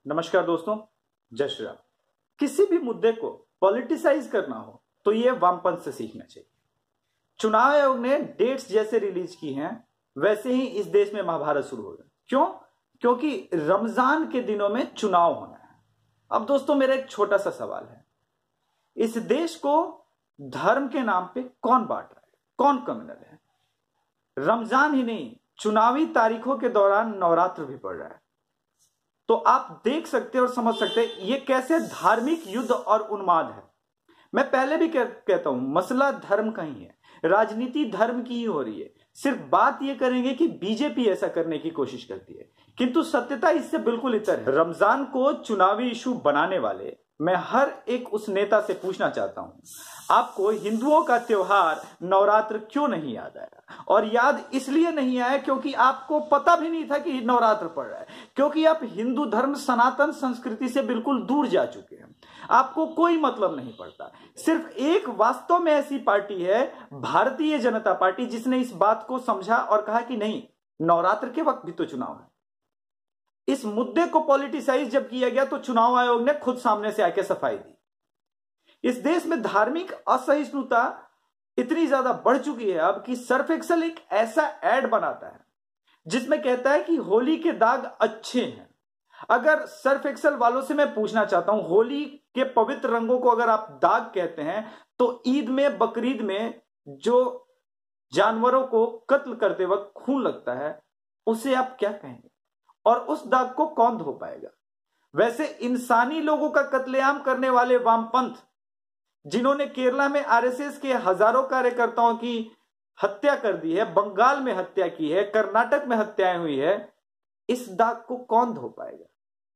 नमस्कार दोस्तों, जय श्री राम। किसी भी मुद्दे को पॉलिटिसाइज करना हो तो ये वामपंथ से सीखना चाहिए। चुनाव आयोग ने डेट्स जैसे रिलीज की हैं, वैसे ही इस देश में महाभारत शुरू हो गया। क्यों? क्योंकि रमजान के दिनों में चुनाव होना है। अब दोस्तों, मेरा एक छोटा सा सवाल है, इस देश को धर्म के नाम पे कौन बांट रहा है? कौन कम्युनल है? रमजान ही नहीं, चुनावी तारीखों के दौरान नवरात्र भी पड़ रहा है। तो आप देख सकते और समझ सकते हैं ये कैसे धार्मिक युद्ध और उन्माद है। मैं पहले भी कहता हूं, मसला धर्म का ही है, राजनीति धर्म की ही हो रही है। सिर्फ बात ये करेंगे कि बीजेपी ऐसा करने की कोशिश करती है, किंतु सत्यता इससे बिल्कुल इतर है। रमजान को चुनावी इशू बनाने वाले मैं हर एक उस नेता से पूछना चाहता हूं, आपको हिंदुओं का त्योहार नवरात्र क्यों नहीं याद आया? और याद इसलिए नहीं आया क्योंकि आपको पता भी नहीं था कि नवरात्र पड़ रहा है, क्योंकि आप हिंदू धर्म सनातन संस्कृति से बिल्कुल दूर जा चुके हैं। आपको कोई मतलब नहीं पड़ता। सिर्फ एक वास्तव में ऐसी पार्टी है, भारतीय जनता पार्टी, जिसने इस बात को समझा और कहा कि नहीं, नवरात्र के वक्त भी तो चुनाव है। इस मुद्दे को पॉलिटिसाइज जब किया गया तो चुनाव आयोग ने खुद सामने से आके सफाई दी। इस देश में धार्मिक असहिष्णुता इतनी ज्यादा बढ़ चुकी है अब कि सर्फ एक्सेल एक ऐसा एड बनाता है जिसमें कहता है कि होली के दाग अच्छे हैं। अगर सर्फ एक्सेल वालों से मैं पूछना चाहता हूं, होली के पवित्र रंगों को अगर आप दाग कहते हैं तो ईद में, बकरीद में जो जानवरों को कत्ल करते वक्त खून लगता है, उसे आप क्या कहेंगे? और उस दाग को कौन धो पाएगा? वैसे इंसानी लोगों का कत्लेआम करने वाले वामपंथ, जिन्होंने केरला में आरएसएस के हजारों कार्यकर्ताओं की हत्या कर दी है, बंगाल में हत्या की है, कर्नाटक में हत्याएं हुई है, इस दाग को कौन धो पाएगा?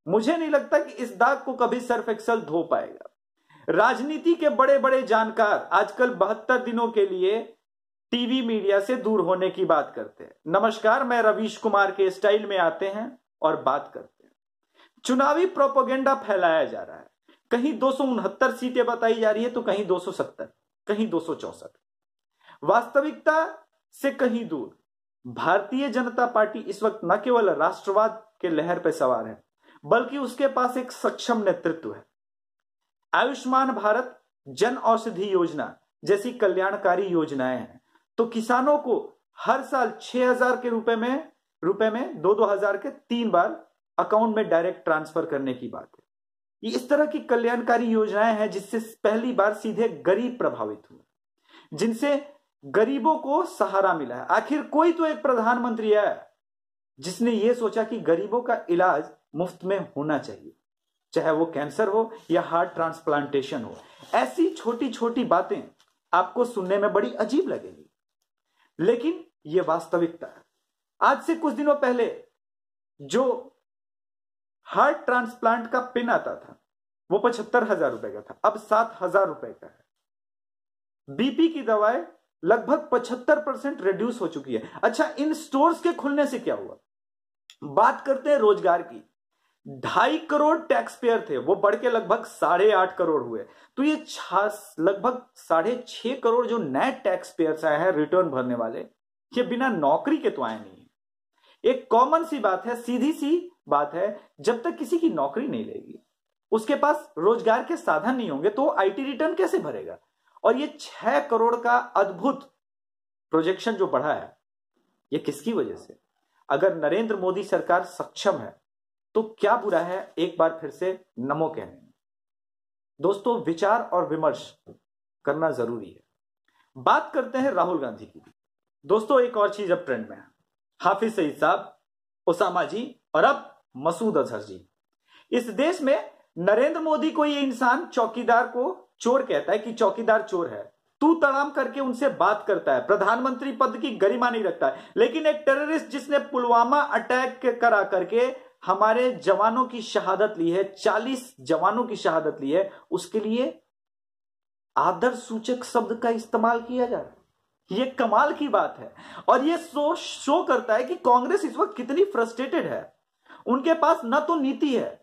मुझे नहीं लगता कि इस दाग को कभी सर्फ एक्सेल धो पाएगा। राजनीति के बड़े बड़े जानकार आजकल 72 दिनों के लिए टीवी मीडिया से दूर होने की बात करते हैं। नमस्कार, मैं रवीश कुमार के स्टाइल में आते हैं और बात करते हैं। चुनावी प्रोपेगेंडा फैलाया जा रहा है। कहीं 269 सीटें बताई जा रही है तो कहीं 270, कहीं 264। वास्तविकता से कहीं दूर भारतीय जनता पार्टी इस वक्त न केवल राष्ट्रवाद के लहर पर सवार है, बल्कि उसके पास एक सक्षम नेतृत्व है। आयुष्मान भारत, जन औषधि योजना जैसी कल्याणकारी योजनाएं हैं तो किसानों को हर साल 6,000 के रुपए में 2-2 हजार के 3 बार अकाउंट में डायरेक्ट ट्रांसफर करने की बात है। ये इस तरह की कल्याणकारी योजनाएं हैं जिससे पहली बार सीधे गरीब प्रभावित हुए, जिनसे गरीबों को सहारा मिला है। आखिर कोई तो एक प्रधानमंत्री है जिसने ये सोचा कि गरीबों का इलाज मुफ्त में होना चाहिए, चाहे वो कैंसर हो या हार्ट ट्रांसप्लांटेशन हो। ऐसी छोटी छोटी बातें आपको सुनने में बड़ी अजीब लगेगी, लेकिन यह वास्तविकता है। आज से कुछ दिनों पहले जो हार्ट ट्रांसप्लांट का पिन आता था वो 75,000 रुपए का था, अब 7,000 रुपए का है। बीपी की दवाएं लगभग 75% रिड्यूस हो चुकी है। अच्छा, इन स्टोर्स के खुलने से क्या हुआ? बात करते हैं रोजगार की। 2.5 करोड़ टैक्स पेयर थे, वो बढ़ के लगभग 8.5 करोड़ हुए। तो ये लगभग 6.5 करोड़ जो नए टैक्स पेयर्स आए हैं, रिटर्न भरने वाले, ये बिना नौकरी के तो आए नहीं। एक कॉमन सी बात है, सीधी सी बात है, जब तक किसी की नौकरी नहीं लेगी, उसके पास रोजगार के साधन नहीं होंगे तो आईटी रिटर्न कैसे भरेगा? और ये 6 करोड़ का अद्भुत प्रोजेक्शन जो बढ़ा है, ये किसकी वजह से? अगर नरेंद्र मोदी सरकार सक्षम है तो क्या बुरा है एक बार फिर से नमो कहने में। दोस्तों, विचार और विमर्श करना जरूरी है। बात करते हैं राहुल गांधी की। दोस्तों, एक और चीज अब ट्रेंड में है, हाफिज सईद साहब, ओसामा जी और अब मसूद अजहर जी। इस देश में नरेंद्र मोदी को ये इंसान चौकीदार को चोर कहता है कि चौकीदार चोर है, तू तड़ाम करके उनसे बात करता है, प्रधानमंत्री पद की गरिमा नहीं रखता है। लेकिन एक टेररिस्ट जिसने पुलवामा अटैक करा करके हमारे जवानों की शहादत ली है, 40 जवानों की शहादत ली है, उसके लिए आदर सूचक शब्द का इस्तेमाल किया जा रहा है। ये कमाल की बात है और ये शो करता है कि कांग्रेस इस वक्त कितनी फ्रस्ट्रेटेड है। उनके पास न तो नीति है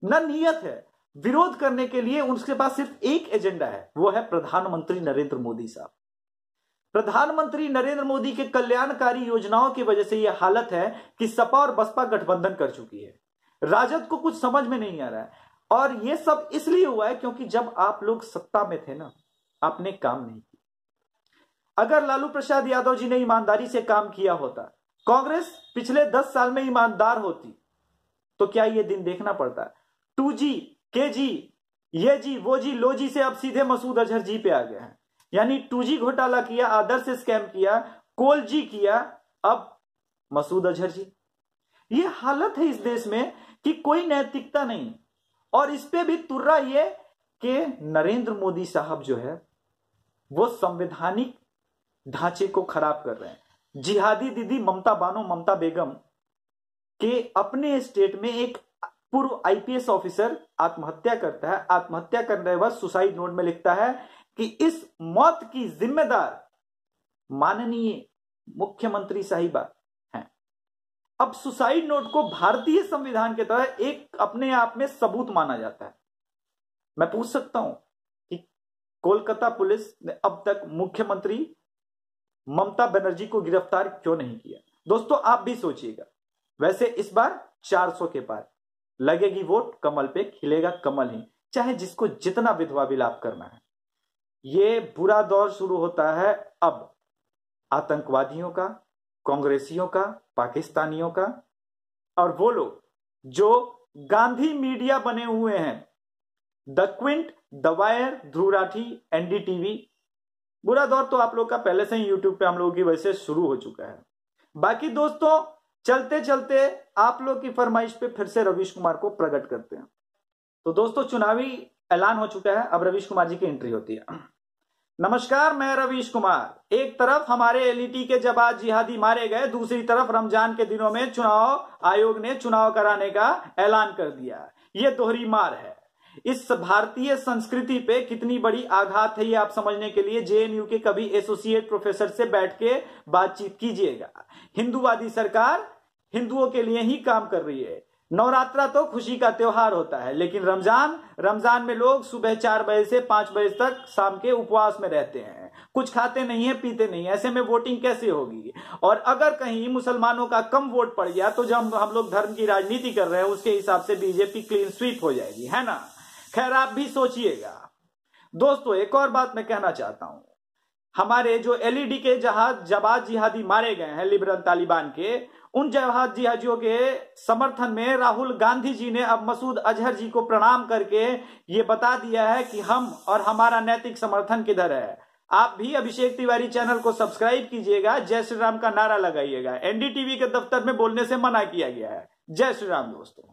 न नीयत है। विरोध करने के लिए उनके पास सिर्फ एक एजेंडा है, वो है प्रधानमंत्री नरेंद्र मोदी साहब। प्रधानमंत्री नरेंद्र मोदी के कल्याणकारी योजनाओं की वजह से यह हालत है कि सपा और बसपा गठबंधन कर चुकी है। राजद को कुछ समझ में नहीं आ रहा है। और ये सब इसलिए हुआ है क्योंकि जब आप लोग सत्ता में थे ना, आपने काम नहीं किया। अगर लालू प्रसाद यादव जी ने ईमानदारी से काम किया होता, कांग्रेस पिछले 10 साल में ईमानदार होती, तो क्या ये दिन देखना पड़ता? 2G, KG, ये जी वो जी लो जी से अब सीधे मसूद अजहर जी पे आ गए हैं। यानी 2G घोटाला किया, आदर्श स्कैम किया, कोल जी किया, अब मसूद अजहर जी। ये हालत है इस देश में कि कोई नैतिकता नहीं। और इस पे भी तुर्रा ये कि नरेंद्र मोदी साहब जो है वो संवैधानिक ढांचे को खराब कर रहे हैं। जिहादी दीदी ममता बानो, ममता बेगम के अपने स्टेट में एक पूर्व IPS ऑफिसर आत्महत्या करता है। आत्महत्या करने के बाद सुसाइड नोट में लिखता है कि इस मौत की जिम्मेदार माननीय मुख्यमंत्री साहिबा हैं। अब सुसाइड नोट को भारतीय संविधान के तहत एक अपने आप में सबूत माना जाता है। मैं पूछ सकता हूं कि कोलकाता पुलिस ने अब तक मुख्यमंत्री ममता बनर्जी को गिरफ्तार क्यों नहीं किया? दोस्तों आप भी सोचिएगा। वैसे इस बार 400 के पार लगेगी वोट, कमल पे खिलेगा कमल ही, चाहे जिसको जितना विधवा विलाप करना है। ये बुरा दौर शुरू होता है अब आतंकवादियों का, कांग्रेसियों का, पाकिस्तानियों का, और वो लोग जो गांधी मीडिया बने हुए हैं, the Quint, the wire, Dhruv Rathee, NDTV। बुरा दौर तो आप लोग का पहले से ही यूट्यूब पे हम लोगों की वजह से शुरू हो चुका है। बाकी दोस्तों चलते चलते आप लोग की फरमाइश पे फिर से रवीश कुमार को प्रकट करते हैं। तो दोस्तों चुनावी ऐलान हो चुका है, अब रवीश कुमार जी की एंट्री होती है। नमस्कार, मैं रवीश कुमार। एक तरफ हमारे LET के जवान जिहादी मारे गए, दूसरी तरफ रमजान के दिनों में चुनाव आयोग ने चुनाव कराने का ऐलान कर दिया। ये दोहरी मार है। इस भारतीय संस्कृति पे कितनी बड़ी आघात है ये आप समझने के लिए JNU के कभी एसोसिएट प्रोफेसर से बैठ के बातचीत कीजिएगा। हिंदूवादी सरकार हिंदुओं के लिए ही काम कर रही है। नवरात्रा तो खुशी का त्योहार होता है, लेकिन रमजान में लोग सुबह 4 बजे से 5 बजे तक शाम के उपवास में रहते हैं, कुछ खाते नहीं है, पीते नहीं है। ऐसे में वोटिंग कैसे होगी? और अगर कहीं मुसलमानों का कम वोट पड़ गया तो जब हम लोग धर्म की राजनीति कर रहे हैं उसके हिसाब से बीजेपी क्लीन स्वीप हो जाएगी, है ना? खैर आप भी सोचिएगा। दोस्तों एक और बात मैं कहना चाहता हूं, हमारे जो LED के जवान जिहादी मारे गए हैं लिबरल तालिबान के, उन जवान जिहादियों के समर्थन में राहुल गांधी जी ने अब मसूद अजहर जी को प्रणाम करके ये बता दिया है कि हम और हमारा नैतिक समर्थन किधर है। आप भी अभिषेक तिवारी चैनल को सब्सक्राइब कीजिएगा, जय श्री राम का नारा लगाइएगा। NDTV के दफ्तर में बोलने से मना किया गया है। जय श्री राम दोस्तों।